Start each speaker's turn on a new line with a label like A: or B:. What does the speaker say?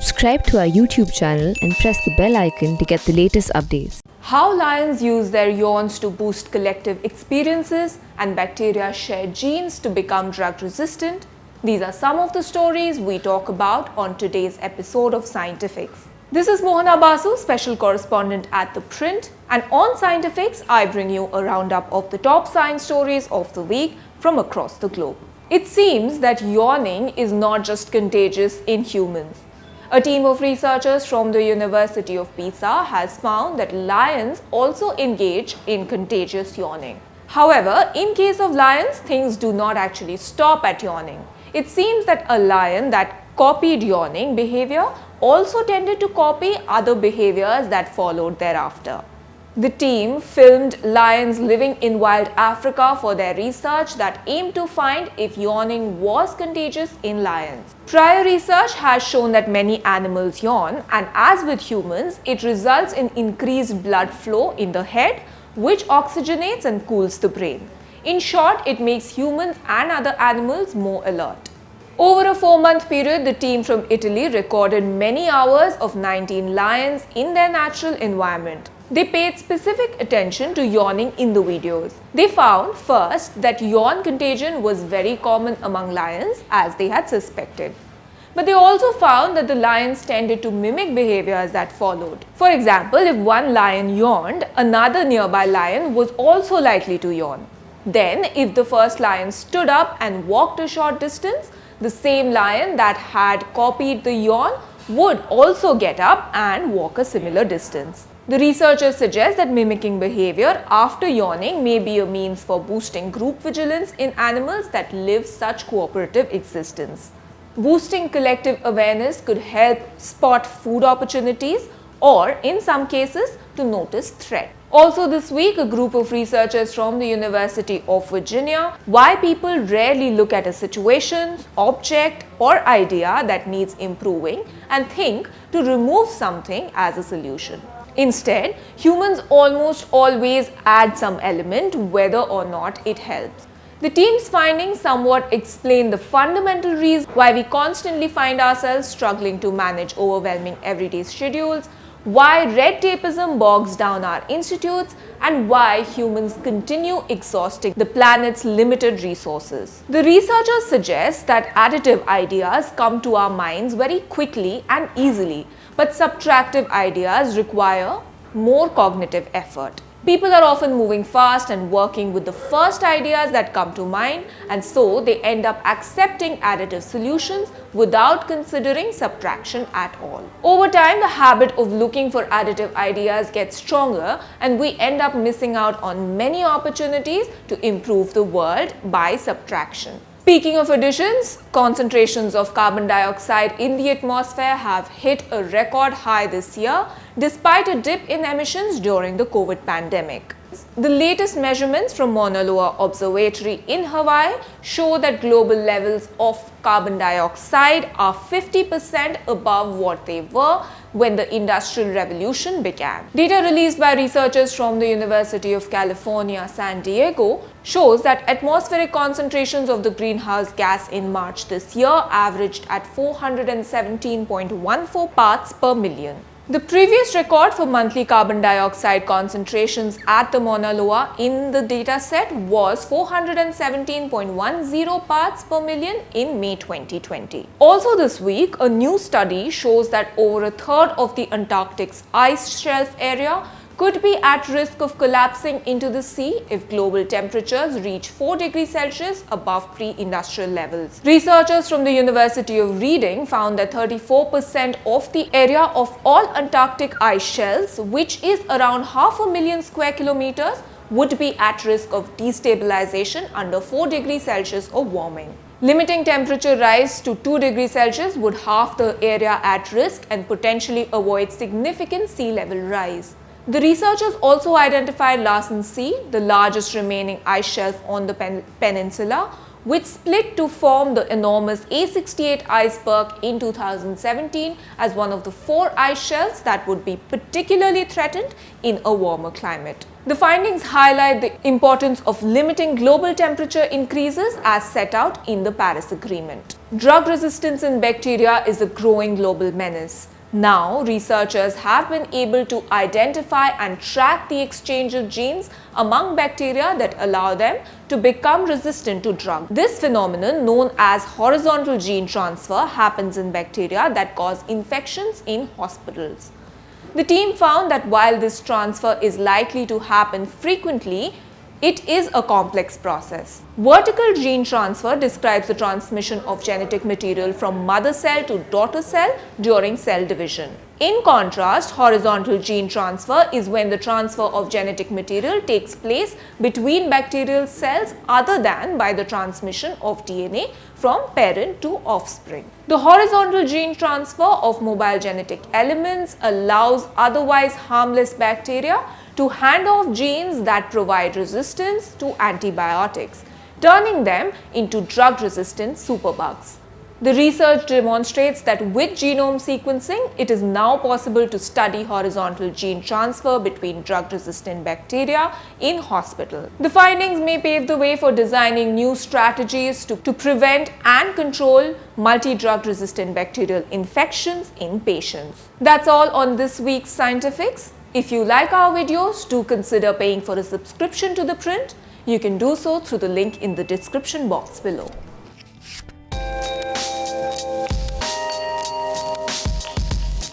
A: Subscribe to our YouTube channel and press the bell icon to get the latest updates.
B: How lions use their yawns to boost collective experiences and bacteria share genes to become drug resistant. These are some of the stories we talk about on today's episode of Scientifics. This is Mohana Basu, special correspondent at The Print, and on Scientifics I bring you a roundup of the top science stories of the week from across the globe. It seems that yawning is not just contagious in humans. A team of researchers from the University of Pisa has found that lions also engage in contagious yawning. However, in case of lions, things do not actually stop at yawning. It seems that a lion that copied yawning behavior also tended to copy other behaviors that followed thereafter. The team filmed lions living in wild Africa for their research that aimed to find if yawning was contagious in lions. Prior research has shown that many animals yawn, and as with humans, it results in increased blood flow in the head, which oxygenates and cools the brain. In short, it makes humans and other animals more alert. Over a 4-month period, the team from Italy recorded many hours of 19 lions in their natural environment. They paid specific attention to yawning in the videos. They found first that yawn contagion was very common among lions, as they had suspected. But they also found that the lions tended to mimic behaviors that followed. For example, if one lion yawned, another nearby lion was also likely to yawn. Then, if the first lion stood up and walked a short distance, the same lion that had copied the yawn would also get up and walk a similar distance. The researchers suggest that mimicking behavior after yawning may be a means for boosting group vigilance in animals that live such cooperative existence. Boosting collective awareness could help spot food opportunities or, in some cases, to notice threat. Also this week, a group of researchers from the University of Virginia why people rarely look at a situation, object or idea that needs improving and think to remove something as a solution. Instead, humans almost always add some element whether or not it helps. The team's findings somewhat explain the fundamental reason why we constantly find ourselves struggling to manage overwhelming everyday schedules, why red tapeism bogs down our institutes, and why humans continue exhausting the planet's limited resources. The researchers suggest that additive ideas come to our minds very quickly and easily, but subtractive ideas require more cognitive effort. People are often moving fast and working with the first ideas that come to mind, and so they end up accepting additive solutions without considering subtraction at all. Over time, the habit of looking for additive ideas gets stronger, and we end up missing out on many opportunities to improve the world by subtraction. Speaking of additions, concentrations of carbon dioxide in the atmosphere have hit a record high this year despite a dip in emissions during the COVID pandemic. The latest measurements from Mauna Loa Observatory in Hawaii show that global levels of carbon dioxide are 50% above what they were when the Industrial Revolution began. Data released by researchers from the University of California, San Diego shows that atmospheric concentrations of the greenhouse gas in March this year averaged at 417.14 parts per million. The previous record for monthly carbon dioxide concentrations at the Mauna Loa in the dataset was 417.10 parts per million in May 2020. Also this week, a new study shows that over a third of the Antarctic's ice shelf area could be at risk of collapsing into the sea if global temperatures reach 4 degrees Celsius above pre-industrial levels. Researchers from the University of Reading found that 34% of the area of all Antarctic ice shelves, which is around 500,000 square kilometers, would be at risk of destabilization under 4 degrees Celsius or warming. Limiting temperature rise to 2 degrees Celsius would halve the area at risk and potentially avoid significant sea level rise. The researchers also identified Larsen Sea, the largest remaining ice shelf on the peninsula, which split to form the enormous A68 iceberg in 2017 as one of the 4 ice shelves that would be particularly threatened in a warmer climate. The findings highlight the importance of limiting global temperature increases as set out in the Paris Agreement. Drug resistance in bacteria is a growing global menace. Now, researchers have been able to identify and track the exchange of genes among bacteria that allow them to become resistant to drugs. This phenomenon, known as horizontal gene transfer, happens in bacteria that cause infections in hospitals. The team found that while this transfer is likely to happen frequently, it is a complex process. Vertical gene transfer describes the transmission of genetic material from mother cell to daughter cell during cell division. In contrast, horizontal gene transfer is when the transfer of genetic material takes place between bacterial cells other than by the transmission of DNA from parent to offspring. The horizontal gene transfer of mobile genetic elements allows otherwise harmless bacteria to hand off genes that provide resistance to antibiotics, turning them into drug-resistant superbugs. The research demonstrates that with genome sequencing, it is now possible to study horizontal gene transfer between drug-resistant bacteria in hospital. The findings may pave the way for designing new strategies to prevent and control multi-drug resistant bacterial infections in patients. That's all on this week's Scientifics. If you like our videos, do consider paying for a subscription to The Print. You can do so through the link in the description box below.